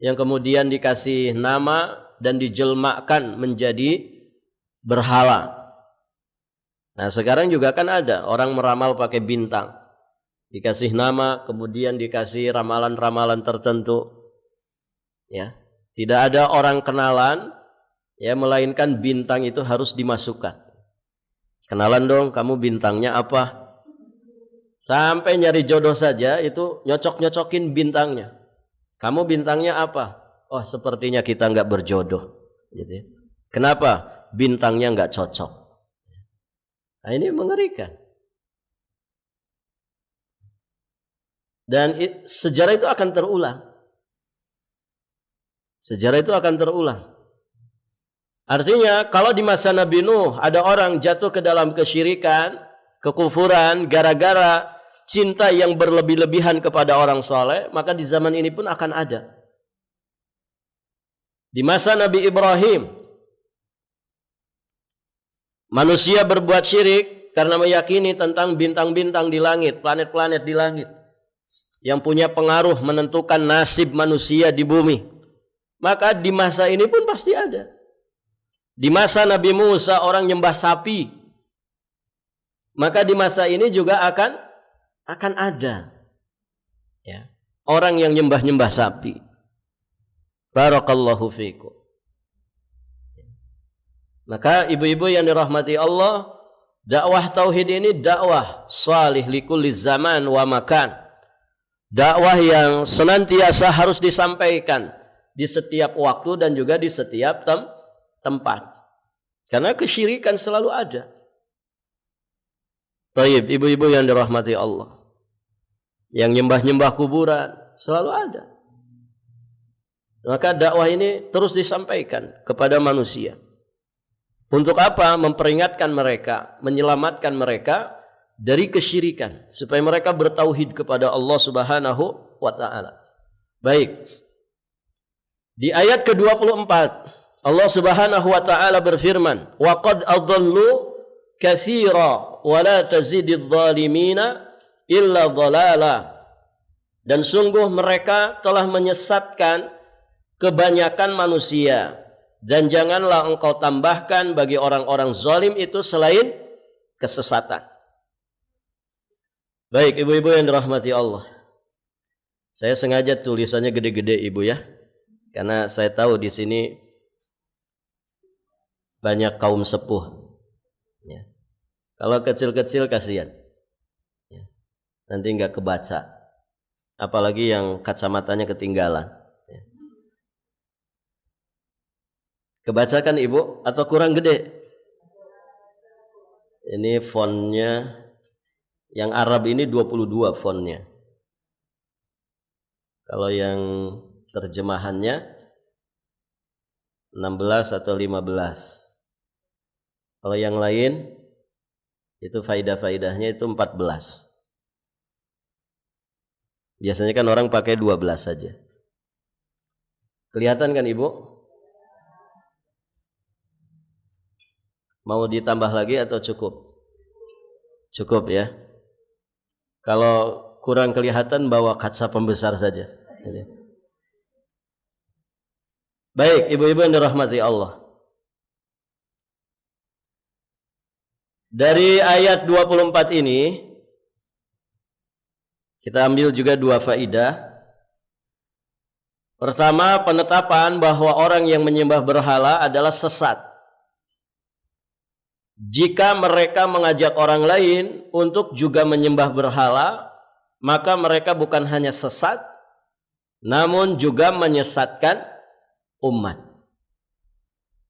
yang kemudian dikasih nama dan dijelmakan menjadi berhala. Nah, sekarang juga kan ada orang meramal pakai bintang. Dikasih nama, kemudian dikasih ramalan-ramalan tertentu. Ya. Tidak ada orang kenalan, ya, melainkan bintang itu harus dimasukkan. Kenalan dong, kamu bintangnya apa? Sampai nyari jodoh saja itu nyocok-nyocokin bintangnya. Kamu bintangnya apa? Oh, sepertinya kita nggak berjodoh. Gitu ya. Kenapa? Bintangnya nggak cocok. Nah, ini mengerikan. Dan sejarah itu akan terulang. Sejarah itu akan terulang. Artinya kalau di masa Nabi Nuh ada orang jatuh ke dalam kesyirikan, kekufuran gara-gara cinta yang berlebih-lebihan kepada orang soleh, maka di zaman ini pun akan ada. Di masa Nabi Ibrahim, manusia berbuat syirik karena meyakini tentang bintang-bintang di langit, planet-planet di langit, yang punya pengaruh menentukan nasib manusia di bumi. Maka di masa ini pun pasti ada. Di masa Nabi Musa orang nyembah sapi, maka di masa ini juga akan ada, ya, orang yang nyembah-nyembah sapi. Barakallahu fiikum. Maka ibu-ibu yang dirahmati Allah, dakwah tauhid ini dakwah salih likulli zaman wa makan. Dakwah yang senantiasa harus disampaikan di setiap waktu dan juga di setiap tempat. Karena kesyirikan selalu ada. Taib, ibu-ibu yang dirahmati Allah, yang nyembah-nyembah kuburan selalu ada. Maka dakwah ini terus disampaikan kepada manusia. Untuk apa? Memperingatkan mereka, menyelamatkan mereka dari kesyirikan, supaya mereka bertauhid kepada Allah Subhanahu wa taala. Baik. Di ayat ke-24 Allah Subhanahu wa taala berfirman, "Wa qad adallu katsira wa la tazididz zalimina illa dhalala." Dan sungguh mereka telah menyesatkan kebanyakan manusia, dan janganlah engkau tambahkan bagi orang-orang zalim itu selain kesesatan. Baik, ibu-ibu yang dirahmati Allah, saya sengaja tulisannya gede-gede ibu ya, karena saya tahu di sini banyak kaum sepuh. Ya. Kalau kecil-kecil kasihan, ya. Nanti nggak kebaca, apalagi yang kacamatanya ketinggalan. Ya. Kebaca kan ibu atau kurang gede? Ini fontnya yang Arab ini 22 fontnya. Kalau yang terjemahannya 16 atau 15. Kalau yang lain itu faidah-faidahnya itu 14. Biasanya kan orang pakai 12 saja. Kelihatan kan ibu? Mau ditambah lagi atau cukup? Cukup ya. Kalau kurang kelihatan bawa kaca pembesar saja. Baik, ibu-ibu yang dirahmati Allah. Dari ayat 24 ini kita ambil juga dua faidah. Pertama, penetapan bahwa orang yang menyembah berhala adalah sesat jika mereka mengajak orang lain untuk juga menyembah berhala, maka mereka bukan hanya sesat, namun juga menyesatkan umat.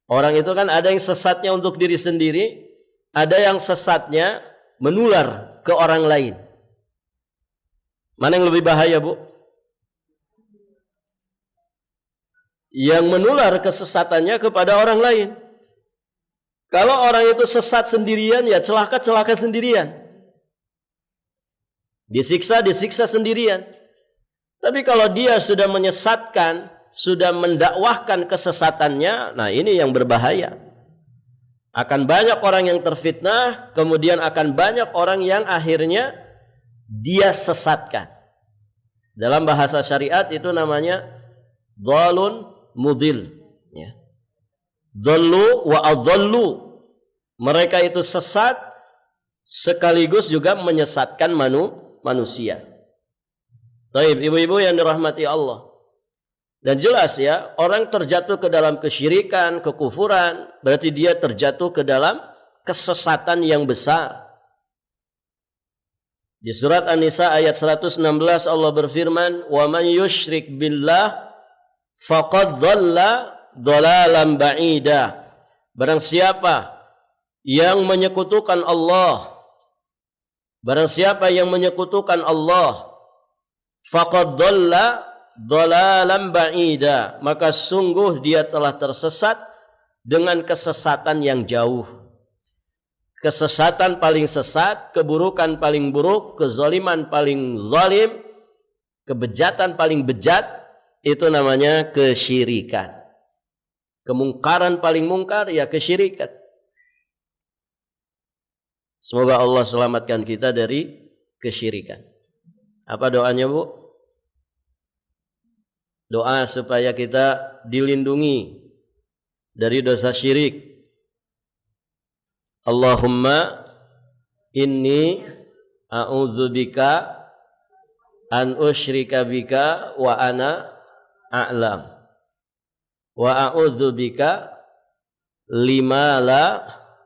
Orang itu kan ada yang sesatnya untuk diri sendiri, ada yang sesatnya menular ke orang lain. Mana yang lebih bahaya, Bu? Yang menular kesesatannya kepada orang lain. Kalau orang itu sesat sendirian, ya celaka sendirian. Disiksa sendirian. Tapi kalau dia sudah menyesatkan, sudah mendakwahkan kesesatannya, nah ini yang berbahaya. Akan banyak orang yang terfitnah, kemudian akan banyak orang yang akhirnya dia sesatkan. Dalam bahasa syariat itu namanya dhalun mudil, ya. Dhallu wa adhallu. Mereka itu sesat sekaligus juga menyesatkan manusia. Baik, ibu-ibu yang dirahmati Allah. Dan jelas ya, orang terjatuh ke dalam kesyirikan, kekufuran, berarti dia terjatuh ke dalam kesesatan yang besar. Di surat An-Nisa ayat 116 Allah berfirman, "Wa man yusyrik billah faqad dhalla dhalalan ba'ida." Barang siapa yang menyekutukan Allah, barang siapa yang menyekutukan Allah, faqad dhalla dhalalan ba'ida, maka sungguh dia telah tersesat dengan kesesatan yang jauh. Kesesatan paling sesat, keburukan paling buruk, kezaliman paling zalim, kebejatan paling bejat, itu namanya kesyirikan. Kemungkaran paling mungkar ya kesyirikan. Semoga Allah selamatkan kita dari kesyirikan. Apa doanya, Bu? Doa supaya kita dilindungi dari dosa syirik. Allahumma inni a'udzubika an usyrika bika wa ana a'lam. Wa a'udzubika lima la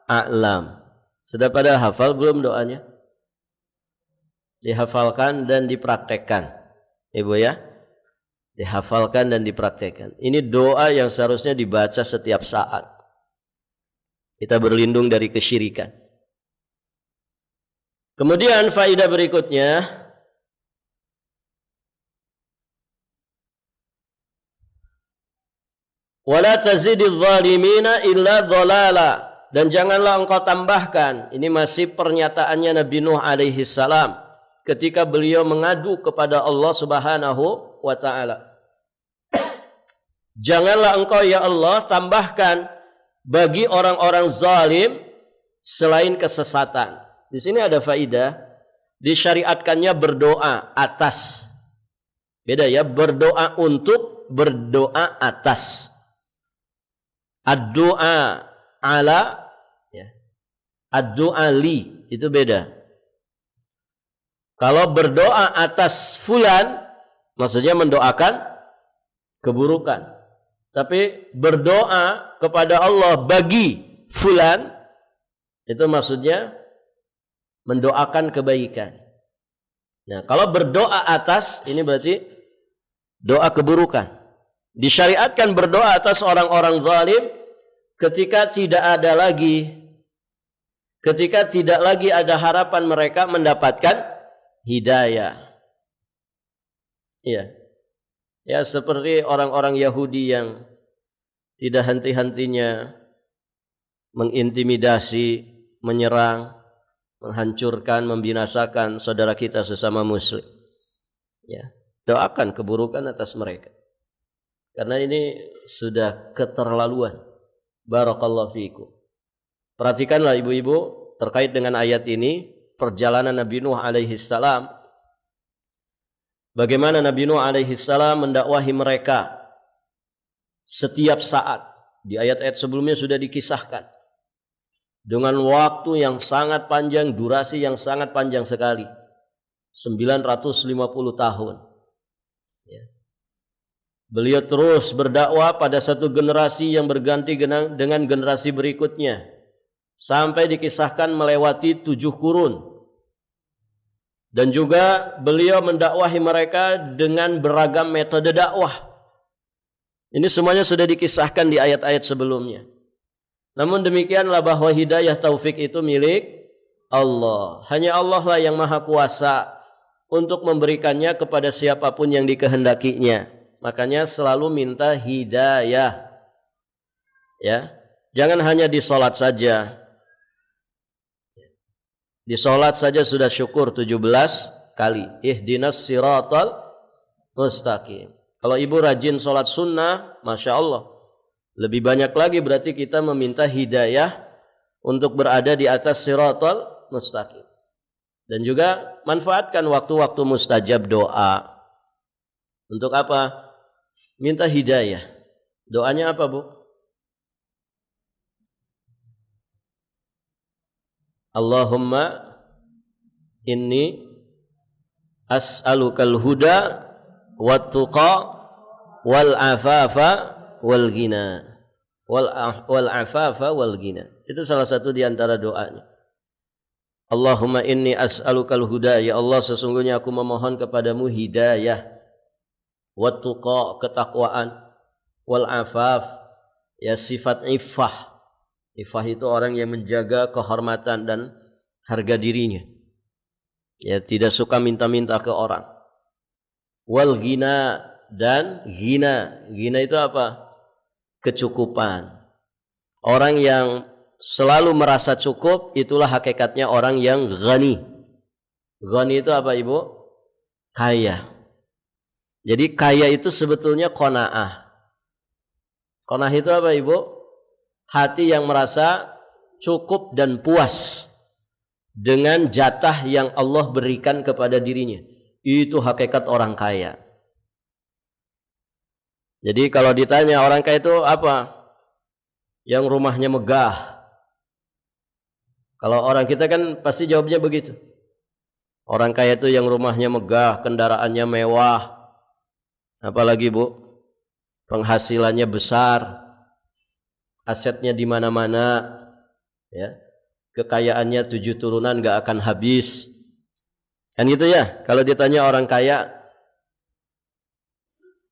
a'lam. Sudah pada hafal belum doanya? Dihafalkan dan dipraktekkan, Ibu ya. Dihafalkan dan dipraktekkan. Ini doa yang seharusnya dibaca setiap saat. Kita berlindung dari kesyirikan. Kemudian faedah berikutnya, wala tazididz zalimina illa dhalala, dan janganlah engkau tambahkan, ini masih pernyataannya Nabi Nuh alaihi salam ketika beliau mengadu kepada Allah Subhanahu wa taala. Janganlah engkau ya Allah tambahkan bagi orang-orang zalim selain kesesatan. Di sini ada faidah, disyariatkannya berdoa atas. Beda ya, berdoa untuk, berdoa atas. Ad-du'a ala ya. Ad-du'a li, itu beda. Kalau berdoa atas fulan, maksudnya mendoakan keburukan. Tapi berdoa kepada Allah bagi fulan, itu maksudnya mendoakan kebaikan. Nah, kalau berdoa atas, ini berarti doa keburukan. Disyariatkan berdoa atas orang-orang zalim ketika tidak lagi ada harapan mereka mendapatkan hidayah. Iya. Ya, seperti orang-orang Yahudi yang tidak henti-hentinya mengintimidasi, menyerang, menghancurkan, membinasakan saudara kita sesama muslim. Ya, doakan keburukan atas mereka. Karena ini sudah keterlaluan. Barakallahu fiikum. Perhatikanlah ibu-ibu terkait dengan ayat ini, perjalanan Nabi Nuh alaihi salam. Bagaimana Nabi Nuh alaihi salam mendakwahi mereka setiap saat. Di ayat-ayat sebelumnya sudah dikisahkan. Dengan waktu yang sangat panjang, durasi yang sangat panjang sekali. 950 tahun. Ya. Beliau terus berdakwah pada satu generasi yang berganti dengan generasi berikutnya. Sampai dikisahkan melewati 7 kurun. Dan juga beliau mendakwahi mereka dengan beragam metode dakwah. Ini semuanya sudah dikisahkan di ayat-ayat sebelumnya. Namun demikianlah bahwa hidayah taufik itu milik Allah. Hanya Allah lah yang maha kuasa untuk memberikannya kepada siapapun yang dikehendakinya. Makanya selalu minta hidayah. Ya, jangan hanya di salat saja. Di salat saja sudah syukur 17 kali. Ihdinas siratal mustaqim. Kalau ibu rajin salat sunnah, Masya Allah. Lebih banyak lagi berarti kita meminta hidayah untuk berada di atas siratal mustaqim. Dan juga manfaatkan waktu-waktu mustajab doa. Untuk apa? Minta hidayah. Doanya apa, Bu? Allahumma inni as'alukal huda wat tuqa wal afafa wal ghina. Wal afafa wal ghina. Itu salah satu di antara doanya. Allahumma inni as'alukal huda, ya Allah sesungguhnya aku memohon kepadamu hidayah, wat tuqa, ketakwaan, wal afaf, ya sifat iffah. Iffah itu orang yang menjaga kehormatan dan harga dirinya. Ya, tidak suka minta-minta ke orang. Wal ghina, dan ghina. Ghina itu apa? Kecukupan. Orang yang selalu merasa cukup, itulah hakikatnya orang yang ghani. Ghani itu apa, Ibu? Kaya. Jadi kaya itu sebetulnya qanaah. Qanaah itu apa, Ibu? Hati yang merasa cukup dan puas dengan jatah yang Allah berikan kepada dirinya. Itu hakikat orang kaya. Jadi kalau ditanya orang kaya itu apa? Yang rumahnya megah. Kalau orang kita kan pasti jawabnya begitu. Orang kaya itu yang rumahnya megah, kendaraannya mewah. Apalagi, Bu? Penghasilannya besar. Asetnya di mana-mana. Ya. Kekayaannya 7 turunan gak akan habis. Kan gitu ya? Kalau ditanya orang kaya.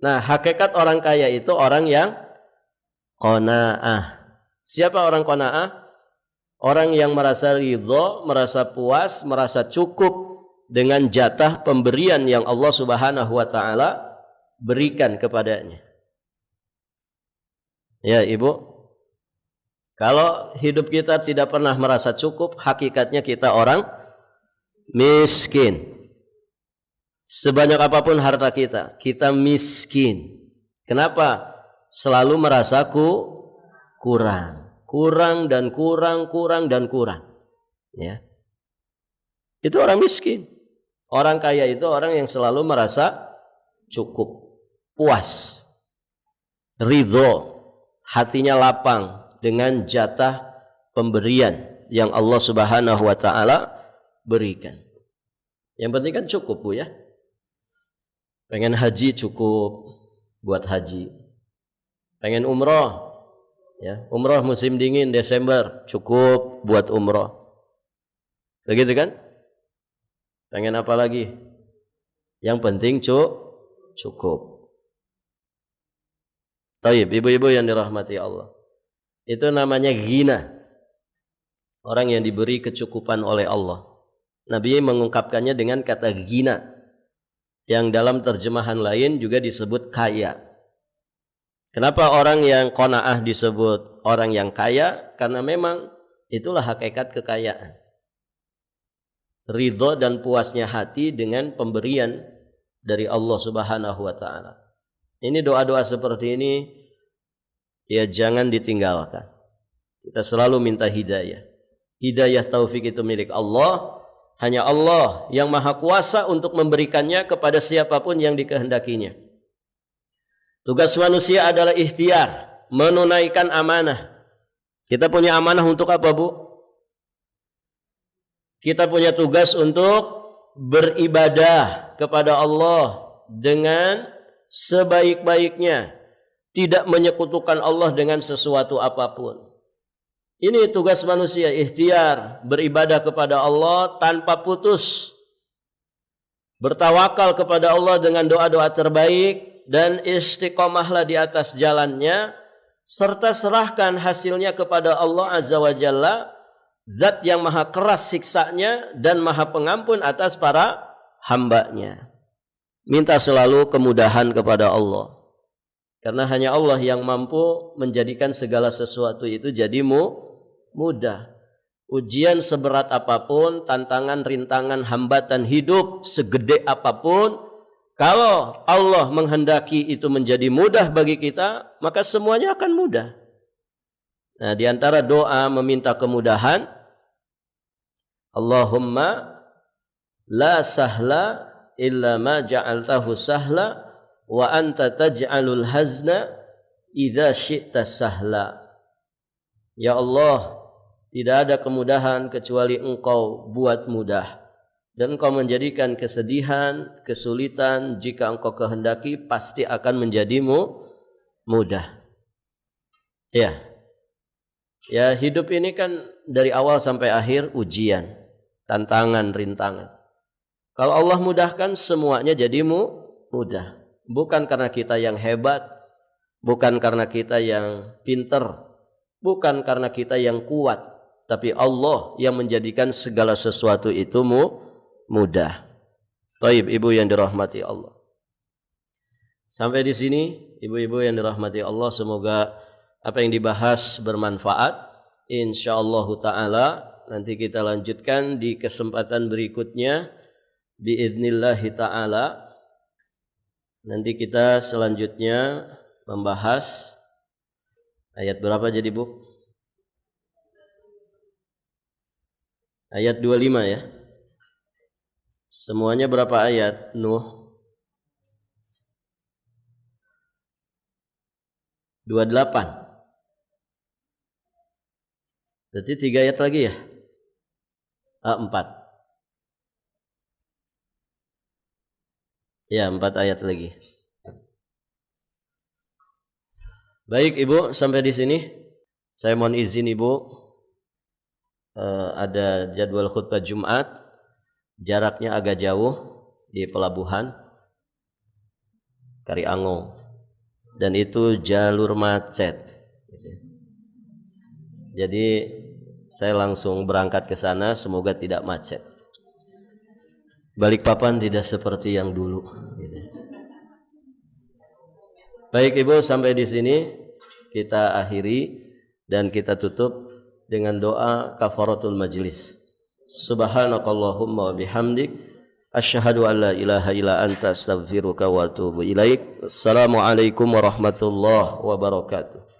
Nah, hakikat orang kaya itu orang yang qanaah. Siapa orang qanaah? Orang yang merasa ridho, merasa puas, merasa cukup dengan jatah pemberian yang Allah Subhanahu wa taala berikan kepadanya. Ya, Ibu. Kalau hidup kita tidak pernah merasa cukup, hakikatnya kita orang miskin. Sebanyak apapun harta kita, kita miskin. Kenapa? Selalu merasa kurang. Kurang dan kurang, kurang dan kurang. Ya. Itu orang miskin. Orang kaya itu orang yang selalu merasa cukup, puas, ridho, hatinya lapang dengan jatah pemberian yang Allah Subhanahu wa taala berikan. Yang penting kan cukup, Bu, ya. Pengen haji cukup buat haji. Pengen umroh, ya, umroh musim dingin Desember cukup buat umroh. Begitu kan? Pengen apa lagi? Yang penting cukup. Taib, ibu-ibu yang dirahmati Allah. Itu namanya ghina. Orang yang diberi kecukupan oleh Allah. Nabi mengungkapkannya dengan kata ghina. Yang dalam terjemahan lain juga disebut kaya. Kenapa orang yang qanaah disebut orang yang kaya? Karena memang itulah hakikat kekayaan. Ridho dan puasnya hati dengan pemberian dari Allah Subhanahu wa taala. Ini doa-doa seperti ini ya jangan ditinggalkan. Kita selalu minta hidayah. Hidayah taufik itu milik Allah. Hanya Allah yang maha kuasa untuk memberikannya kepada siapapun yang dikehendakinya. Tugas manusia adalah ikhtiar, menunaikan amanah. Kita punya amanah untuk apa, Bu? Kita punya tugas untuk beribadah kepada Allah dengan sebaik-baiknya, tidak menyekutukan Allah dengan sesuatu apapun. Ini tugas manusia, ikhtiar, beribadah kepada Allah tanpa putus. Bertawakal kepada Allah dengan doa-doa terbaik dan istiqomahlah di atas jalannya, serta serahkan hasilnya kepada Allah Azza wa Jalla, Zat yang maha keras siksanya dan maha pengampun atas para hambanya. Minta selalu kemudahan kepada Allah. Karena hanya Allah yang mampu menjadikan segala sesuatu itu jadi mudah. Ujian seberat apapun, tantangan, rintangan, hambatan hidup segede apapun, kalau Allah menghendaki itu menjadi mudah bagi kita, maka semuanya akan mudah. Nah, di antara doa meminta kemudahan, Allahumma la sahla illa ma ja'altahu sahla wa anta taj'alul hazna idza syi'ta sahla. Ya Allah, tidak ada kemudahan kecuali Engkau buat mudah. dan engkau menjadikan kesedihan, kesulitan jika engkau kehendaki pasti akan menjadimu mudah. Ya. Ya, hidup ini kan dari awal sampai akhir ujian, tantangan, rintangan. Kalau Allah mudahkan semuanya jadimu mudah. Bukan karena kita yang hebat, bukan karena kita yang pinter, bukan karena kita yang kuat, tapi Allah yang menjadikan segala sesuatu itu mudah. Taib, ibu yang dirahmati Allah. Sampai di sini, ibu-ibu yang dirahmati Allah, semoga apa yang dibahas bermanfaat. Insyaallah taala nanti kita lanjutkan di kesempatan berikutnya biidznillah taala. Nanti kita selanjutnya membahas ayat berapa jadi, Bu? Ayat 25 ya. Semuanya berapa ayat? Nuh 28. Berarti 3 ayat lagi ya? 4. Ya, 4 ayat lagi. Baik Ibu, sampai di sini saya mohon izin Ibu, ada jadwal khutbah Jumat. Jaraknya agak jauh di pelabuhan Kariangong dan itu jalur macet. Jadi saya langsung berangkat ke sana, semoga tidak macet. Balikpapan tidak seperti yang dulu. Baik Ibu, sampai di sini kita akhiri dan kita tutup dengan doa kafaratul majlis. Subhanakallahumma wa bihamdik asyhadu an la ilaha illa anta astaghfiruka wa atubu ilaik. Assalamualaikum warahmatullahi wabarakatuh.